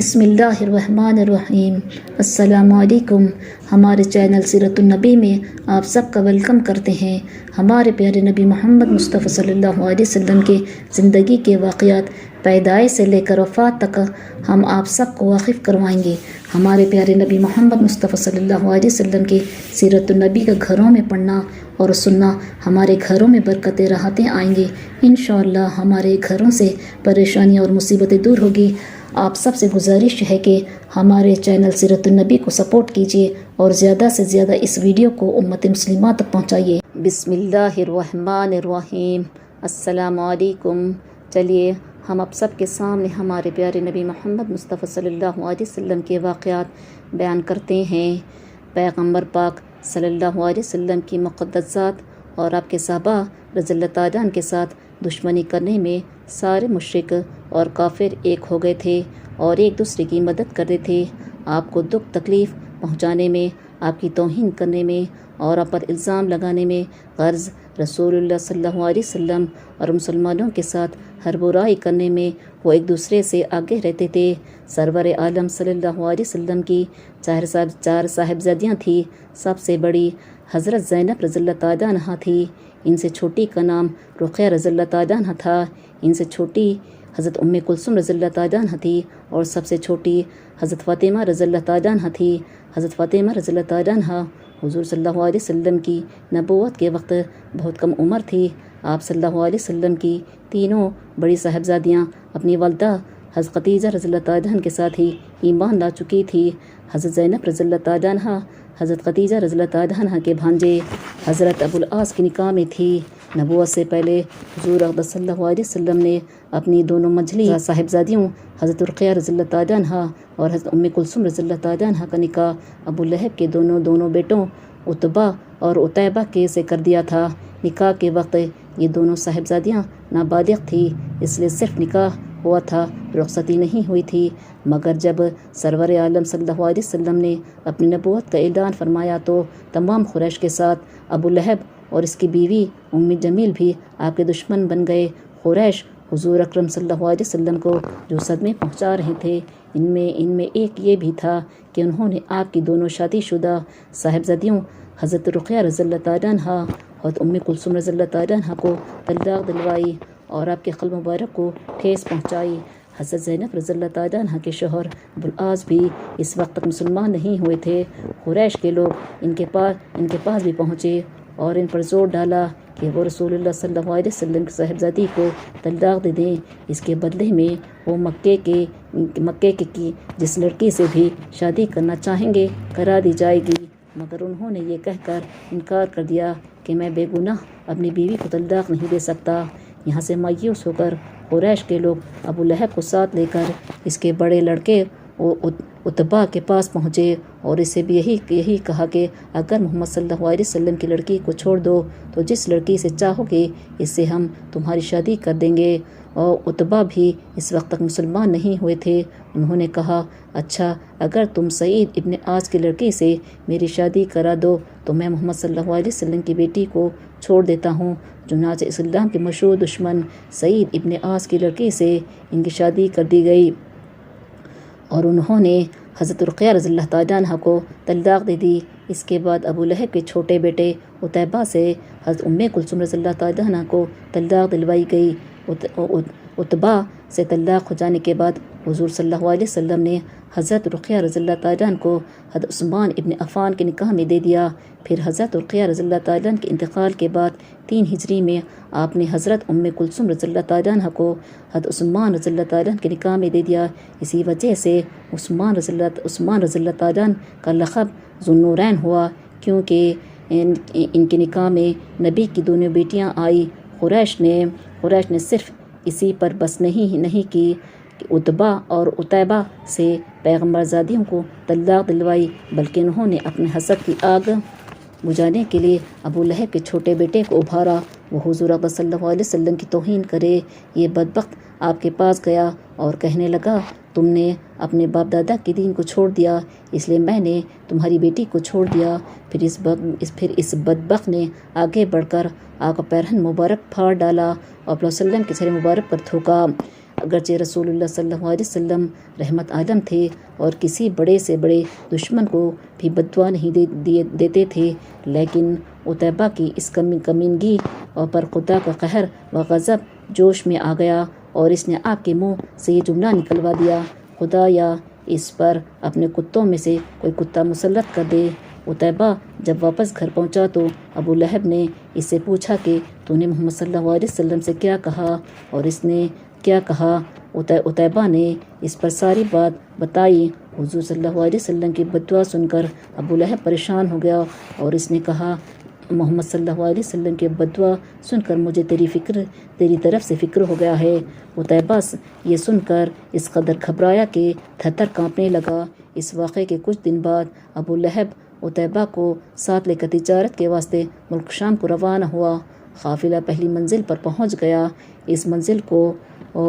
बिस्मिल्लाहिर्रहमानिर्रहीम। अस्सलामुअलैकुम। हमारे चैनल सीरतुन्नबी में आप सबका वेलकम करते हैं। हमारे प्यारे नबी मोहम्मद मुस्तफ़ा सल्लल्लाहु अलैहि वसल्लम के ज़िंदगी के वाक़यात पैदाइश से लेकर वफ़ात तक हम आप सबको वाकिफ़ करवाएंगे। हमारे प्यारे नबी मोहम्मद मुस्तफ़ा सल्लल्लाहु अलैहि वसल्लम के सीरतुन्नबी का घरों में पढ़ना और सुनना हमारे घरों में बरकतें राहतें आएंगी। इंशाअल्लाह हमारे घरों से परेशानियाँ और मुसीबतें दूर होगी। आप सबसे गुजारिश है कि हमारे चैनल सीरतुन्नबी को सपोर्ट कीजिए और ज़्यादा से ज़्यादा इस वीडियो को उम्मत मुस्लिमा तक पहुँचाइए। बिस्मिल्लाहिर्रहमानिर्रहीम। अस्सलामुअलैकुम। चलिए हम आप सब के सामने हमारे प्यारे नबी मोहम्मद मुस्तफ़ा सल्लल्लाहु अलैहि वसल्लम के वाक़यात बयान करते हैं। पैगम्बर पाक सल्लल्लाहु अलैहि वसल्लम की मुक़द्दस ज़ात और आपके सहाबा रज़ियल्लाहु तआला अन्हुम के साथ दुश्मनी करने में सारे मुश्रिक और काफिर एक हो गए थे और एक दूसरे की मदद करते थे। आपको दुख तकलीफ़ पहुंचाने में, आपकी तौहीन करने में और आप पर इल्ज़ाम लगाने में गर्ज़ रसूलुल्लाह सल्लल्लाहु अलैहि वसल्लम और मुसलमानों के साथ हर बुराई करने में वो एक दूसरे से आगे रहते थे। सरवर आलम सल्लल्लाहु अलैहि वसल्लम की चार साहिबजादियाँ थी। सबसे बड़ी हज़रत ज़ैनब रज़ियल्लाहु तआला अन्हा थी। इनसे छोटी का नाम रुक़ैया रज़ियल्लाहु तआला अन्हा था। इनसे छोटी हज़रत उम्मे कुलसूम रज़ियल्लाहु तआला अन्हा थी और सबसे छोटी हज़रत फ़ातिमा रज़ियल्लाहु तआला अन्हा थी। हज़रत फ़ातिमा रज़ियल्लाहु तआला अन्हा हुज़ूर सल्लल्लाहु अलैहि वसल्लम की नबूवत के वक्त बहुत कम उम्र थी। आप सल्लल्लाहु अलैहि वसल्लम की तीनों बड़ी साहिबजादियाँ अपनी वालिदा हज़रत खदीजा रज़ियल्लाहु तआला अन्हा के साथ ही ईमान ला चुकी थी। हज़रत ज़ैनब रज़ियल्लाहु तआला अन्हा हज़रत खदीजा रज़ियल्लाहु तआला अन्हा के भांजे हज़रत अबुल आस के निकाह में थी। नबूवत से पहले हुज़ूर अक़दस सल्लल्लाहु अलैहि वसल्लम ने अपनी दोनों मंझली साहिबजादियों हज़रत रुक़ैया रज़ियल्लाहु तआला अन्हा और हज़रत उम्मे कुलसूम रज़ियल्लाहु तआला अन्हा का निकाह अबू लहब के दोनों बेटों उतबा और उतैबा के से कर दिया था। निकाह के वक्त ये दोनों साहिबजादियाँ नाबालिग थी, इसलिए सिर्फ निकाह हुआ था, रुख़्सती नहीं हुई थी। मगर जब सरवर आलम सल्लल्लाहु अलैहि वसल्लम ने अपनी नबूवत का ऐलान फरमाया तो तमाम कुरैश के साथ अबू लहब और इसकी बीवी उम्मे जमील भी आपके दुश्मन बन गए। कुरैश हुज़ूर अकरम सल्लल्लाहु अलैहि वसल्लम को जो सदमे पहुंचा रहे थे, इनमें एक ये भी था कि उन्होंने आपकी दोनों शादीशुदा साहिबजादियों हज़रत रुक़ैया रज़ियल्लाहु तआला अन्हा और उम्मे कुलसूम रज़ियल्लाहु तआला अन्हा को तलाक़ दिलवाई और आपके क़ल्ब मुबारक को ठेस पहुँचाई। हज़रत ज़ैनब रज़ियल्लाहु तआला अन्हा के शौहर अबुल आस भी इस वक्त तक मुसलमान नहीं हुए थे। कुरैश के लोग इनके पास भी पहुँचे और इन पर ज़ोर डाला कि वो रसूलुल्लाह सल्लल्लाहु अलैहि वसल्लम की साहिबजादी को तलाक़ दे दें। इसके बदले में वो मक्के की जिस लड़की से भी शादी करना चाहेंगे करा दी जाएगी। मगर उन्होंने ये कहकर इनकार कर दिया कि मैं बेगुनाह अपनी बीवी को तलाक़ नहीं दे सकता। यहाँ से मायूस होकर कुरैश के लोग अबू लहब को साथ लेकर इसके बड़े लड़के उतबा के पास पहुँचे और इसे भी यही कहा कि अगर मोहम्मद सल्लल्लाहु अलैहि वसल्लम की लड़की को छोड़ दो तो जिस लड़की से चाहोगे इससे हम तुम्हारी शादी कर देंगे। और उतबा भी इस वक्त तक मुसलमान नहीं हुए थे। उन्होंने कहा, अच्छा अगर तुम सईद इब्न आस की लड़की से मेरी शादी करा दो तो मैं मोहम्मद सल्लल्लाहु अलैहि वसल्लम की बेटी को छोड़ देता हूँ। चुनांचे इस्लाम के मशहूर दुश्मन सईद इब्न आस की लड़की से इनकी शादी कर दी गई और उन्होंने हज़रत रुक़ैया रज़ियल्लाहु तआला अन्हा को तलाक़ दे दी। इसके बाद अबू लहब के छोटे बेटे उतैबा से हज़रत उम्मे कुलसूम रज़ियल्लाहु तआला अन्हा को तलाक़ दिलवाई गई। उतबा से तलाक़ हो जाने के बाद हुज़ूर सल्लल्लाहु अलैहि वसल्लम ने हज़रत रुक़ैया रज़ियल्लाहु तआला अन्हा को हज़रत उस्मान इब्न अफ़ान के निकाह में दे दिया। फिर हज़रत रुक़ैया रज़ियल्लाहु तआला अन्हा के इंतकाल के बाद 3 हिजरी में आपने हज़रत उम्मे कुलसूम रज़ियल्लाहु तआला अन्हा को हज़रत उस्मान रज़ियल्लाहु तआला अन्हा के निकाह में दे दिया। इसी वजह से उस्मान रज़ियल्लाहु तआला अन्हा का लक़ब ज़ुन्नूरैन हुआ, क्योंकि इनके निकाह में नबी की दोनों बेटियाँ आई। कुरैश ने सिर्फ इसी पर बस नहीं की कि उतबा और उतैबा से पैगम्बरजादियों को तलाक़ दिलवाई, बल्कि उन्होंने अपने हसद की आग बुझाने के लिए अबू लहब के छोटे बेटे को उभारा। वो हुज़ूर अक़दस सल्लल्लाहु अलैहि वसल्लम की तौहीन करे। ये बदबख्त आपके पास गया और कहने लगा, तुमने अपने बाप दादा के दीन को छोड़ दिया, इसलिए मैंने तुम्हारी बेटी को छोड़ दिया। फिर इस बदबख्त ने आगे बढ़कर आपका पैरहन मुबारक फाड़ डाला और वसल्लम के सर मुबारक पर थूका। اگرچہ رسول اللہ صلی اللہ علیہ وسلم رحمت عالم تھے اور کسی بڑے سے بڑے دشمن کو بھی بددعا نہیں دیتے تھے، لیکن عتیبہ کی اس کمینگی پر خدا کا قہر و غضب جوش میں آ گیا اور اس نے آپ کے منہ سے یہ جملہ نکلوا دیا، خدایا اس پر اپنے کتوں میں سے کوئی کتا مسلط کر دے۔ عتیبہ جب واپس گھر پہنچا تو ابو لہب نے اس سے پوچھا کہ تو نے محمد صلی اللہ علیہ وسلم سے کیا کہا اور اس نے کیا کہا؟ عتیبہ نے اس پر ساری بات بتائی۔ حضور صلی اللہ علیہ وسلم کی بددعا سن کر ابو لہب پریشان ہو گیا اور اس نے کہا، محمد صلی اللہ علیہ وسلم کی بددعا سن کر مجھے تیری طرف سے فکر ہو گیا ہے۔ عتیبہ یہ سن کر اس قدر گھبرایا کہ تھر تھر کانپنے لگا۔ اس واقعے کے کچھ دن بعد ابو لہب عتیبہ کو ساتھ لے کر تجارت کے واسطے ملک شام کو روانہ ہوا۔ قافلہ پہلی منزل پر پہنچ گیا۔ اس منزل کو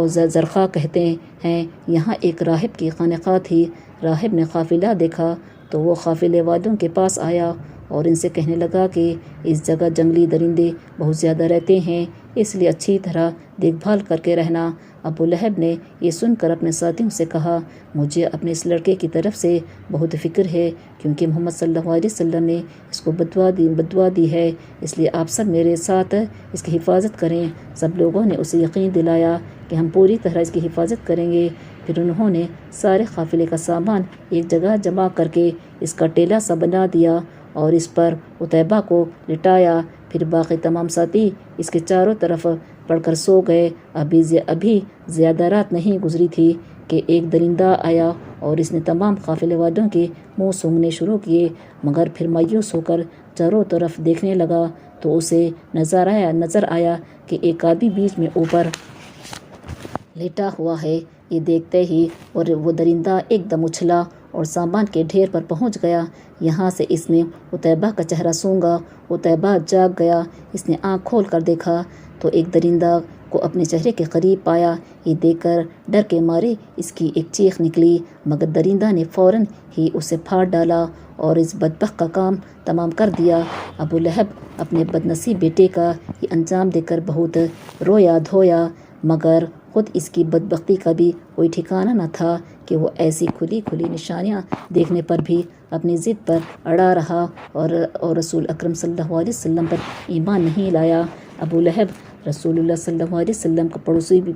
زرخا کہتے ہیں۔ یہاں ایک راہب کی خانقاہ تھی۔ راہب نے قافلہ دیکھا تو وہ قافلے والوں کے پاس آیا اور ان سے کہنے لگا کہ اس جگہ جنگلی درندے بہت زیادہ رہتے ہیں، اس لیے اچھی طرح دیکھ بھال کر کے رہنا۔ ابو لہب نے یہ سن کر اپنے ساتھیوں سے کہا، مجھے اپنے اس لڑکے کی طرف سے بہت فکر ہے، کیونکہ محمد صلی اللہ علیہ وسلم نے اس کو بددعا دی ہے، اس لیے آپ سب میرے ساتھ اس کی حفاظت کریں۔ سب لوگوں نے اسے یقین دلایا کہ ہم پوری طرح اس کی حفاظت کریں گے۔ پھر انہوں نے سارے قافلے کا سامان ایک جگہ جمع کر کے اس کا ٹیلا سا بنا دیا اور اس پر عتیبہ کو لٹایا۔ پھر باقی تمام ساتھی اس کے چاروں طرف پڑھ کر سو گئے۔ ابھی زیادہ رات نہیں گزری تھی کہ ایک درندہ آیا اور اس نے تمام قافلے والوں کے منہ سونگھنے شروع کیے، مگر پھر مایوس ہو کر چاروں طرف دیکھنے لگا تو اسے نظر آیا کہ ایک آدمی بیچ میں اوپر لیٹا ہوا ہے۔ یہ دیکھتے ہی اور وہ درندہ ایک دم اچھلا اور سامان کے ڈھیر پر پہنچ گیا۔ یہاں سے اس نے عتیبہ کا چہرہ سونگا۔ عتیبہ جاگ گیا۔ اس نے آنکھ کھول کر دیکھا تو ایک درندہ کو اپنے چہرے کے قریب پایا۔ یہ دیکھ کر ڈر کے مارے اس کی ایک چیخ نکلی، مگر درندہ نے فوراً ہی اسے پھاڑ ڈالا اور اس بدبخت کا کام تمام کر دیا۔ ابو لہب اپنے بدنصیب بیٹے کا یہ انجام دیکھ کر بہت رویا دھویا، مگر خود اس کی بدبختی کا بھی کوئی ٹھکانہ نہ تھا کہ وہ ایسی کھلی نشانیاں دیکھنے پر بھی اپنی ضد پر اڑا رہا اور رسول اکرم صلی اللہ علیہ وسلم پر ایمان نہیں لایا۔ ابو لہب رسول اللہ صلی اللہ علیہ وسلم کا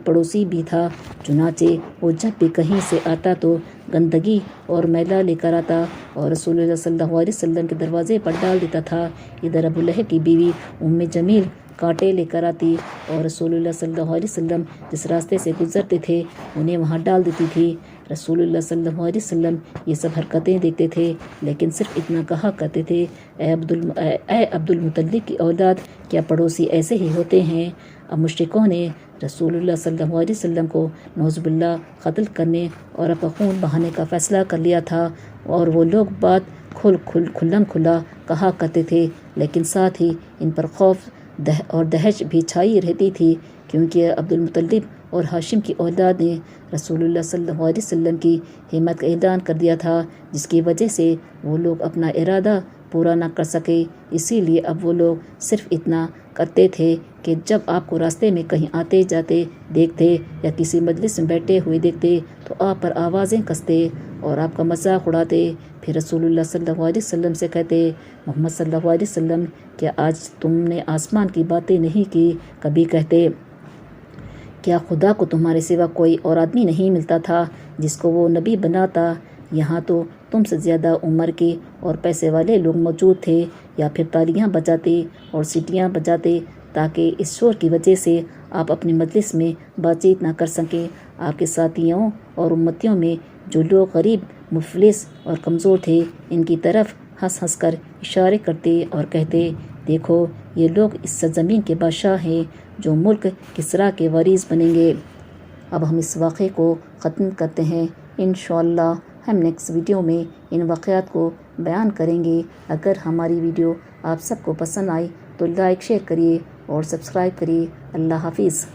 پڑوسی بھی تھا، چنانچہ وہ جب بھی کہیں سے آتا تو گندگی اور میلہ لے کر آتا اور رسول اللہ صلی اللہ علیہ وسلم کے دروازے پر ڈال دیتا تھا۔ ادھر ابو لہب کی بیوی جمیل کانٹے لے کر آتی اور رسول اللہ صلی اللہ علیہ وسلم جس راستے سے گزرتے تھے انہیں وہاں ڈال دیتی تھی۔ رسول اللہ صلی اللہ علیہ وسلم یہ سب حرکتیں دیکھتے تھے، لیکن صرف اتنا کہا کرتے تھے، اے عبد المطلب کی اولاد، کیا پڑوسی ایسے ہی ہوتے ہیں؟ اب مشرکوں نے رسول اللہ صلی اللہ علیہ وسلم کو نعوذ باللہ قتل کرنے اور اپنا خون بہانے کا فیصلہ کر لیا تھا، اور وہ لوگ بات کھلم کھلا کہا کرتے تھے، لیکن ساتھ ہی ان پر خوف اور دہشت بھی چھائی رہتی تھی، کیونکہ عبد المطلب اور ہاشم کی اولاد نے رسول اللہ صلی اللہ علیہ وسلم کی ہمت کا اعلان کر دیا تھا، جس کی وجہ سے وہ لوگ اپنا ارادہ پورا نہ کر سکے۔ اسی لیے اب وہ لوگ صرف اتنا کرتے تھے کہ جب آپ کو راستے میں کہیں آتے جاتے دیکھتے یا کسی مجلس میں بیٹھے ہوئے دیکھتے تو آپ پر آوازیں کستے اور آپ کا مذاق اڑاتے۔ پھر رسول اللہ صلی اللہ علیہ وسلم سے کہتے، محمد صلی اللہ علیہ وسلم، کیا آج تم نے آسمان کی باتیں نہیں کی؟ کبھی کہتے، کیا خدا کو تمہارے سوا کوئی اور آدمی نہیں ملتا تھا جس کو وہ نبی بناتا؟ یہاں تو تم سے زیادہ عمر کے اور پیسے والے لوگ موجود تھے۔ یا پھر تالیاں بجاتے اور سیٹیاں بجاتے تاکہ اس شور کی وجہ سے آپ اپنی مجلس میں بات چیت نہ کر سکیں۔ آپ کے ساتھیوں اور امتیوں میں جو لوگ غریب، مفلس اور کمزور تھے، ان کی طرف ہنس ہنس کر اشارے کرتے اور کہتے، دیکھو یہ لوگ اس سرزمین کے بادشاہ ہیں جو ملک کسریٰ کے وارث بنیں گے۔ اب ہم اس واقعے کو ختم کرتے ہیں۔ انشاءاللہ ہم نیکسٹ ویڈیو میں ان واقعات کو بیان کریں گے۔ اگر ہماری ویڈیو آپ سب کو پسند آئی تو لائک شیئر کریے اور سبسکرائب کریے۔ اللہ حافظ۔